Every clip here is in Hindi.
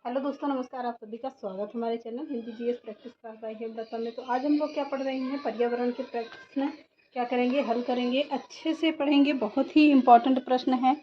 हेलो दोस्तों, नमस्कार। आप सभी का स्वागत हमारे channel Hindi GS practice class by Hemlata में। तो आज हम लोग क्या पढ़ रहे हैं? पर्यावरण के प्रश्न क्या करेंगे, हल करेंगे, अच्छे से पढ़ेंगे। बहुत ही इम्पोर्टेंट प्रश्न है।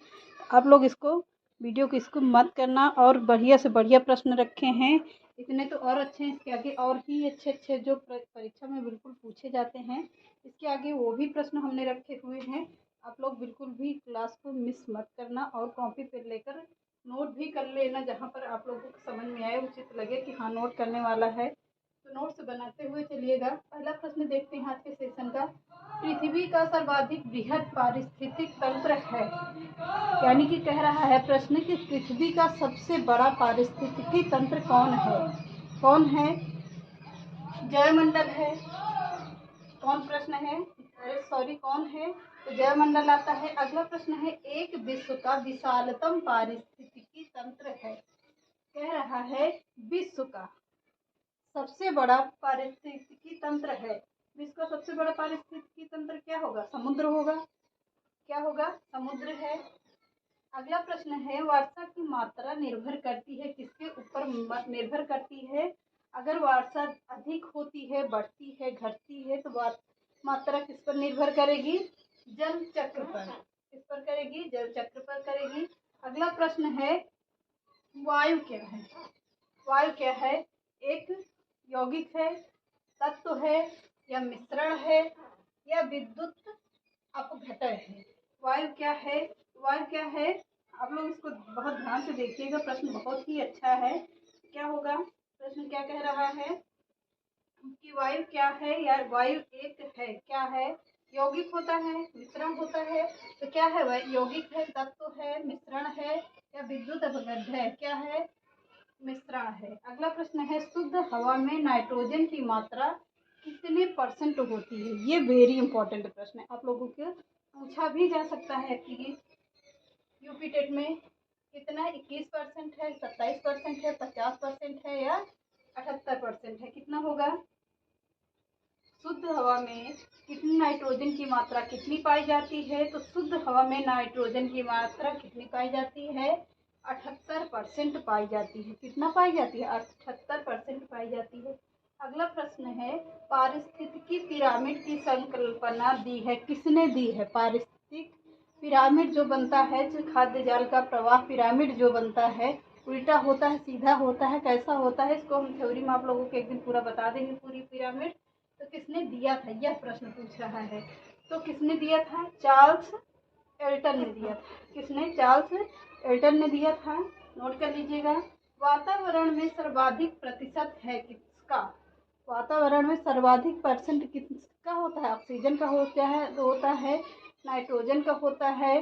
आप लोग इसको वीडियो को इसको मत करना और बढ़िया से बढ़िया प्रश्न रखे हैं। इतने तो और अच्छे हैं, इसके आगे और ही अच्छे अच्छे जो परीक्षा में बिल्कुल पूछे जाते हैं, इसके आगे वो भी प्रश्न हमने रखे हुए हैं। आप लोग बिल्कुल भी क्लास को मिस मत करना और कॉपी पे लेकर नोट भी कर लेना, जहाँ पर आप लोगों को समझ में आए, उचित लगे कि हाँ नोट करने वाला है तो नोट्स बनाते हुए चलिएगा। पहला प्रश्न देखते हैं आज के सेशन का। पृथ्वी का सर्वाधिक बृहद पारिस्थितिक तंत्र है, यानी कि कह रहा है प्रश्न कि पृथ्वी का सबसे बड़ा पारिस्थितिकी तंत्र कौन है? कौन है? जयमंडल है। कौन प्रश्न है? अरे सॉरी, कौन है? तो जयमंडल आता है। अगला प्रश्न है, एक विश्व का विशालतम पारिस्थितिकी तंत्र है। कह रहा है विश्व का सबसे बड़ा पारिस्थितिकी तंत्र है। विश्व का सबसे बड़ा पारिस्थितिकी तंत्र क्या होगा? समुद्र होगा। क्या होगा? समुद्र है। अगला प्रश्न है, वर्षा की मात्रा निर्भर करती है किसके ऊपर? निर्भर करती है, अगर वर्षा अधिक होती है, बढ़ती है, घटती है, तो मात्रा किस पर निर्भर करेगी? जल चक्र पर। किस पर करेगी? जल चक्र पर करेगी। अगला प्रश्न है, वायु क्या है? वायु क्या है? एक यौगिक है, तत्व है, या मिश्रण है, या विद्युत अपघटन है? वायु क्या है? वायु क्या है? आप लोग इसको बहुत ध्यान से देखिएगा, प्रश्न बहुत ही अच्छा है। क्या होगा? प्रश्न क्या कह रहा है कि वायु क्या है, या वायु एक है? क्या है? यौगिक होता है, मिश्रण होता है। तो क्या है? वह यौगिक है, तत्व है, मिश्रण है, या विद्युत अपघटन है? क्या है? मिश्रण है। अगला प्रश्न है, शुद्ध हवा में नाइट्रोजन की मात्रा कितने % होती है? ये वेरी इंपॉर्टेंट प्रश्न है, आप लोगों को पूछा भी जा सकता है कि यूपी टेट में कितना 21% है, 27% है, 50% है, या 78% है? कितना होगा? शुद्ध हवा में कितनी नाइट्रोजन की मात्रा कितनी पाई जाती है? तो शुद्ध हवा में नाइट्रोजन की मात्रा कितनी पाई जाती है? 78% पाई जाती है। कितना पाई जाती है? 78% पाई जाती है। अगला प्रश्न है, पारिस्थितिकी पिरामिड की संकल्पना दी है, किसने दी है? पारिस्थितिक पिरामिड जो बनता है, जो खाद्य जाल का प्रवाह पिरामिड जो बनता है, उल्टा होता है, सीधा होता है, कैसा होता है, इसको हम थ्योरी में आप लोगों को एक दिन पूरा बता देंगे, पूरी पिरामिड। तो किसने दिया था? यह प्रश्न पूछ रहा है। तो किसने दिया था? चार्ल्स एल्टन ने दिया था। किसने? चार्ल्स एल्टन ने दिया था। नोट कर लीजिएगा। वातावरण में सर्वाधिक प्रतिशत है किसका? वातावरण में सर्वाधिक % किसका होता है? ऑक्सीजन का होता है, नाइट्रोजन का होता है,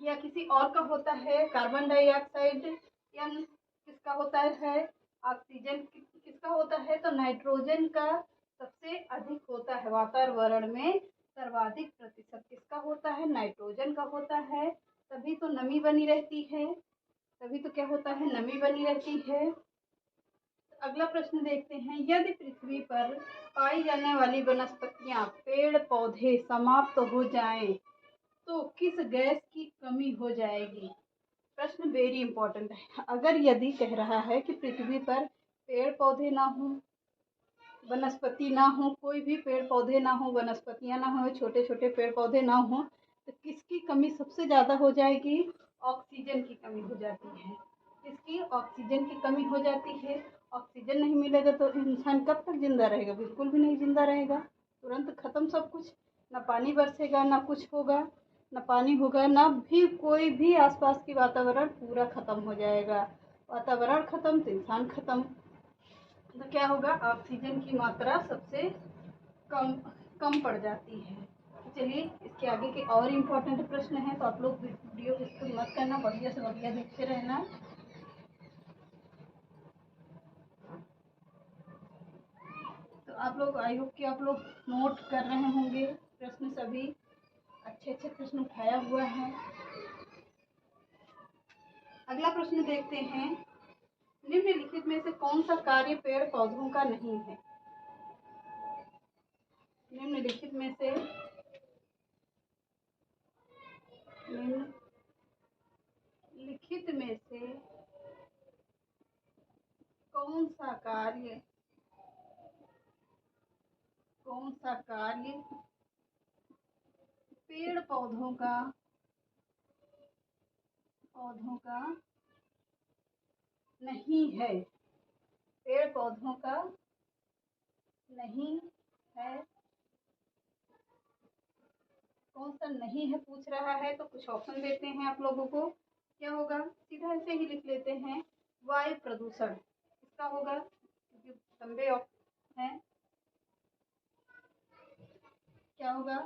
या किसी और का होता है? कार्बन डाइऑक्साइड, या किसका होता है? ऑक्सीजन किसका होता है? तो नाइट्रोजन का सबसे अधिक होता है। वातावरण में सर्वाधिक प्रतिशत किसका होता है? नाइट्रोजन का होता है। तभी तो नमी बनी रहती है। तभी तो क्या होता है? नमी बनी रहती है। अगला प्रश्न देखते हैं, यदि पृथ्वी पर पाई जाने वाली वनस्पतियां, पेड़ पौधे समाप्त हो जाएं, तो किस गैस की कमी हो जाएगी? प्रश्न वेरी इंपॉर्टेंट है। अगर यदि कह रहा है कि पृथ्वी पर पेड़ पौधे ना हो, वनस्पति ना हो, कोई भी पेड़ पौधे ना हो, वनस्पतियां ना हो, छोटे छोटे पेड़ पौधे ना हो, तो किसकी कमी सबसे ज्यादा हो जाएगी? ऑक्सीजन की कमी हो जाती है। किसकी? ऑक्सीजन की कमी हो जाती है। ऑक्सीजन नहीं मिलेगा तो इंसान कब तक जिंदा रहेगा? बिल्कुल भी नहीं जिंदा रहेगा, तुरंत खत्म सब कुछ। ना पानी बरसेगा, ना कुछ होगा, ना पानी होगा, ना भी कोई भी आसपास की वातावरण, पूरा खत्म हो जाएगा। वातावरण खत्म तो इंसान खत्म। तो क्या होगा? ऑक्सीजन की मात्रा सबसे कम कम पड़ जाती है। तो चलिए इसके आगे के और इम्पोर्टेंट प्रश्न है, तो आप लोग वीडियो को मत करना, बढ़िया से बढ़िया देखते रहना। तो आप लोग, आई होप कि आप लोग नोट कर रहे होंगे प्रश्न, सभी अच्छे अच्छे प्रश्न उठाया हुआ है। अगला प्रश्न देखते हैं, निम्नलिखित में से कौन सा कार्य पेड़ पौधों का नहीं है? निम्नलिखित में से निम्नलिखित में से कौन सा कार्य पेड़ पौधों का नहीं है, पेड़ पौधों का नहीं है, कौन सा नहीं है पूछ रहा है। तो कुछ ऑप्शन देते हैं आप लोगों को, क्या होगा, सीधा ऐसे ही लिख लेते हैं, वायु प्रदूषण इसका होगा, क्योंकि लंबे ऑप्शन हैं। क्या होगा,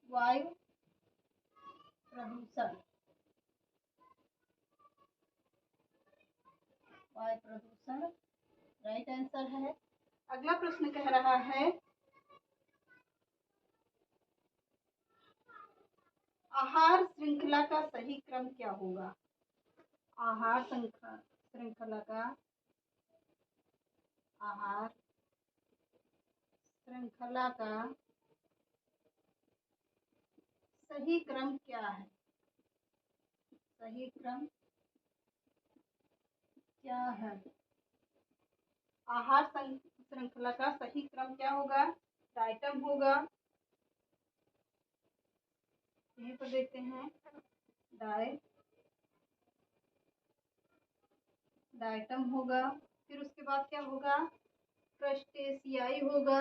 वायु प्रदूषण, वायु प्रदूषण राइट आंसर है। अगला प्रश्न कह रहा है, आहार श्रृंखला का सही क्रम क्या होगा। आहार श्रृंखला का आहार श्रृंखला का सही क्रम क्या है, सही क्रम क्या है। आहार श्रृंखला का सही क्रम क्या होगा, डाइटम होगा, यहीं पर देखते हैं, डाइटम होगा। फिर उसके बाद क्या होगा, क्रस्टेशियाई होगा,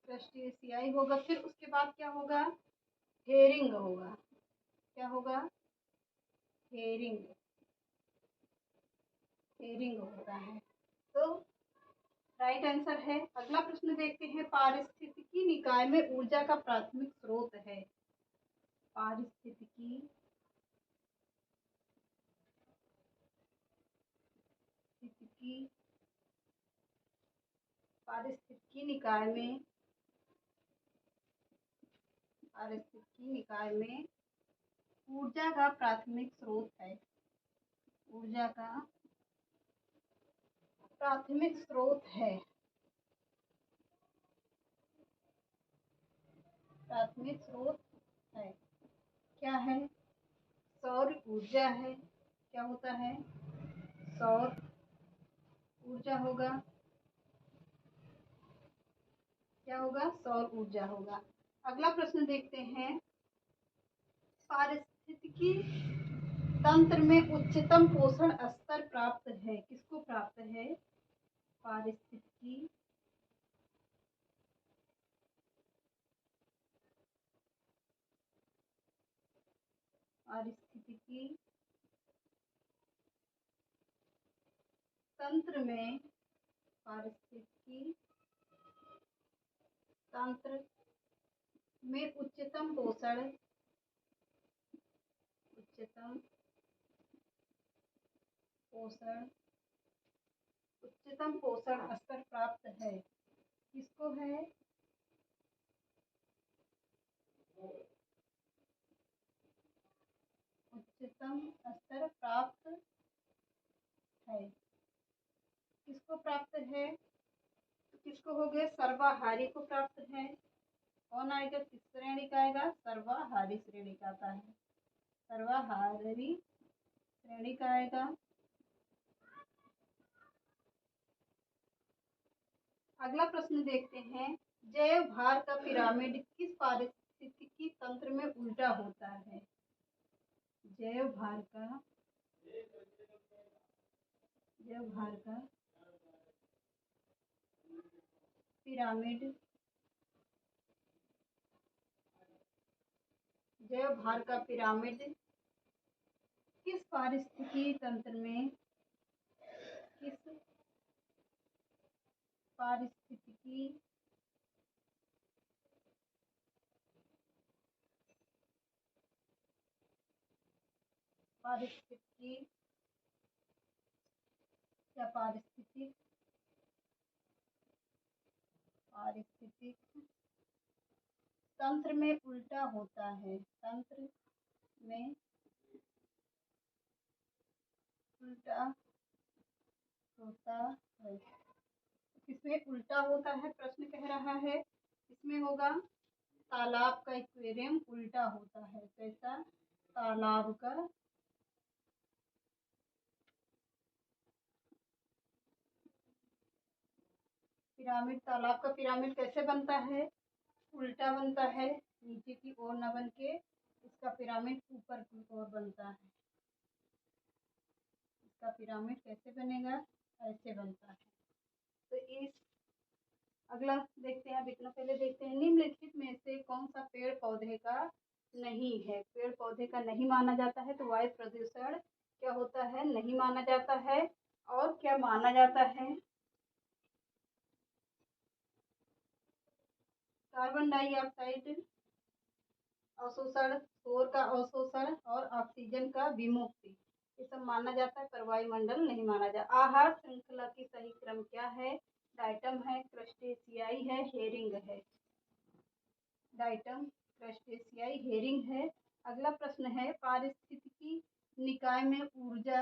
क्रस्टेशियाई होगा। फिर उसके बाद क्या होगा, हेरिंग होगा, क्या होगा, हेरिंग होता है। तो राइट आंसर है। अगला प्रश्न देखते हैं, पारिस्थितिकी निकाय में ऊर्जा का प्राथमिक स्रोत है। पारिस्थितिकी निकाय में ऊर्जा का प्राथमिक स्रोत है, ऊर्जा का प्राथमिक स्रोत है, प्राथमिक स्रोत है, क्या है, सौर ऊर्जा है, क्या होता है, सौर ऊर्जा होगा, क्या होगा, सौर ऊर्जा होगा। अगला प्रश्न देखते हैं, पारिस्थितिकी तंत्र में उच्चतम पोषण स्तर प्राप्त है, किसको प्राप्त है, पारिस्थितिकी तंत्र में पारिस्थितिकी तंत्र में उच्चतम पोषण स्तर प्राप्त है, किसको है, उच्चतम स्तर प्राप्त है, किसको प्राप्त है, तो किसको हो गया, सर्वाहारी को प्राप्त है। कौन आएगा, किस श्रेणी का आएगा, सर्वाहारी श्रेणी का आता है, सर्वाहारी श्रेणी का आएगा। अगला प्रश्न देखते हैं, जैव भार का पिरामिड किस पारिस्थितिकी तंत्र में उल्टा होता है। जैव भार का पिरामिड, जैव भार का पिरामिड किस पारिस्थितिकी तंत्र में, किस पारिस्थितिकी या पारिस्थितिक तंत्र में उल्टा होता है, तंत्र में उल्टा होता है, किसमें उल्टा होता है, प्रश्न कह रहा है, इसमें होगा, तालाब का एक्वेरियम उल्टा होता है, कैसा, तालाब का पिरामिड। तालाब का पिरामिड कैसे बनता है? उल्टा बनता है, नीचे की ओर न बन के इसका पिरामिड ऊपर की ओर बनता है। इसका पिरामिड कैसे बनेगा? ऐसे बनता है। तो इस अगला देखते हैं, इतना पहले देखते हैं, निम्नलिखित में से कौन सा पेड़ पौधे का नहीं है? पेड़ पौधे का नहीं माना जाता है। तो वायु प्रदूषण क्या होता है? नहीं माना जाता है। और क्या माना जाता है? कार्बन डाइऑक्साइड अवशोषण, शोर का अवशोषण और ऑक्सीजन का विमुक्ति, ये सब माना जाता है, पर वायुमंडल नहीं माना जाता। आहार श्रृंखला की सही क्रम क्या है? डाइटम है, क्रस्टेशियाई है, हेरिंग है। डाइटम, क्रस्टेशियाई, हेरिंग है। अगला प्रश्न है, पारिस्थितिकी निकाय में ऊर्जा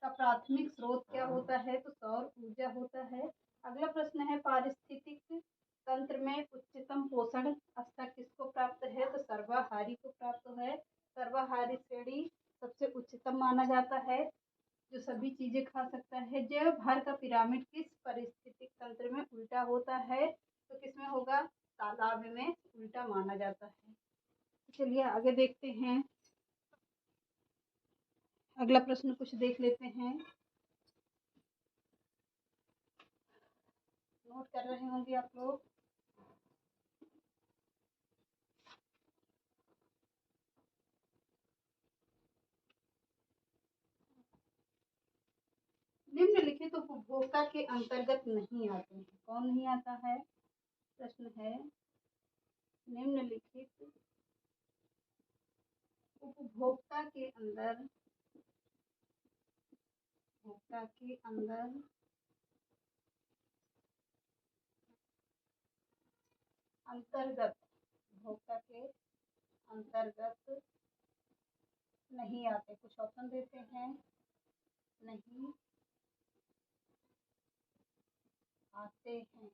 का प्राथमिक स्रोत क्या होता है? तो सौर ऊर्जा होता है। अगला प्रश्न है, पारिस्थितिक तंत्र में उच्चतम पोषण स्तर किसको प्राप्त है? तो सर्वाहारी को प्राप्त है। सर्वाहारी श्रेणी सबसे उच्चतम माना जाता है, जो सभी चीजें खा सकता है। जैव भार का पिरामिड किस पारिस्थितिक तंत्र में उल्टा होता है? तो किसमें होगा? तालाब में उल्टा माना जाता है। चलिए आगे देखते हैं, अगला प्रश्न कुछ देख लेते हैं। नोट कर रहे होंगे आप लोग। निम्नलिखित उपभोक्ता के अंतर्गत नहीं आते हैं। कौन नहीं आता है? प्रश्न है, निम्नलिखित उपभोक्ता के अंदर, उपभोक्ता के अंदर अंतर्गत, उपभोक्ता के अंतर्गत नहीं आते। कुछ ऑप्शन देते हैं। नहीं आते हैं।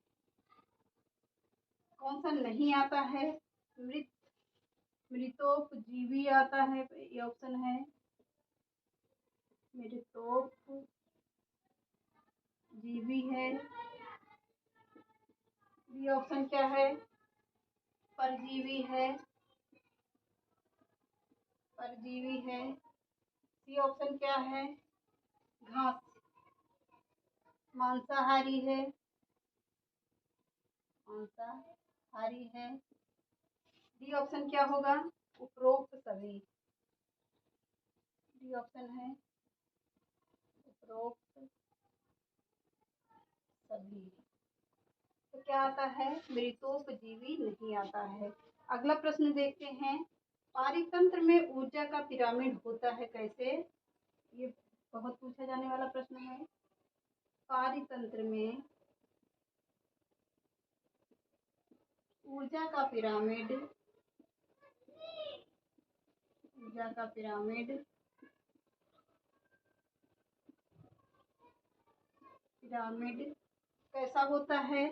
कौन सा नहीं आता है? मृत, मृतोपजीवी आता है, ये ऑप्शन है। मृतोपजीवी है। बी ऑप्शन क्या है? परजीवी है, परजीवी है। सी ऑप्शन क्या है? घास, मांसाहारी है, मांसाहारी है। डी ऑप्शन क्या होगा? उपरोक्त सभी। डी ऑप्शन है उपरोक्त सभी। तो क्या आता है? मृतोपजीवी नहीं आता है। अगला प्रश्न देखते हैं, पारितंत्र में ऊर्जा का पिरामिड होता है कैसे? ये बहुत पूछा जाने वाला प्रश्न है। पारितंत्र में ऊर्जा का पिरामिड, ऊर्जा का पिरामिड, पिरामिड कैसा होता है?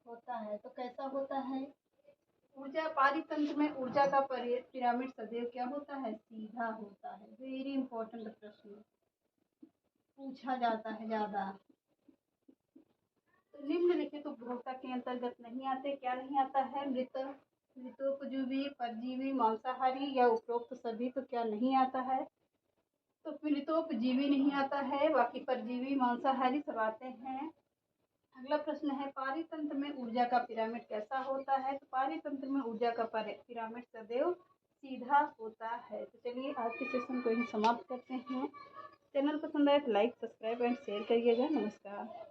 होता है, तो कैसा होता है? ऊर्जा, पारितंत्र में ऊर्जा का पिरामिड सदैव क्या होता है? सीधा होता है। वेरी इंपॉर्टेंट प्रश्न पूछा जाता है ज्यादा। तो निम्नलिखित उपभोक्ता के अंतर्गत नहीं आते। क्या नहीं आता है? मृतोपजीवी, परजीवी, मांसाहारी या उपरोक्त सभी। तो क्या नहीं आता है? तो मृतोपजीवी नहीं आता है, बाकी परजीवी, मांसाहारी सब आते हैं। अगला प्रश्न है, पारितंत्र में ऊर्जा का पिरामिड कैसा होता है? तो पारितंत्र में ऊर्जा का पिरामिड सदैव सीधा होता है। तो चलिए आज के सेशन को यही समाप्त करते हैं। चैनल पसंद आए तो लाइक, सब्सक्राइब एंड शेयर करिएगा। नमस्कार।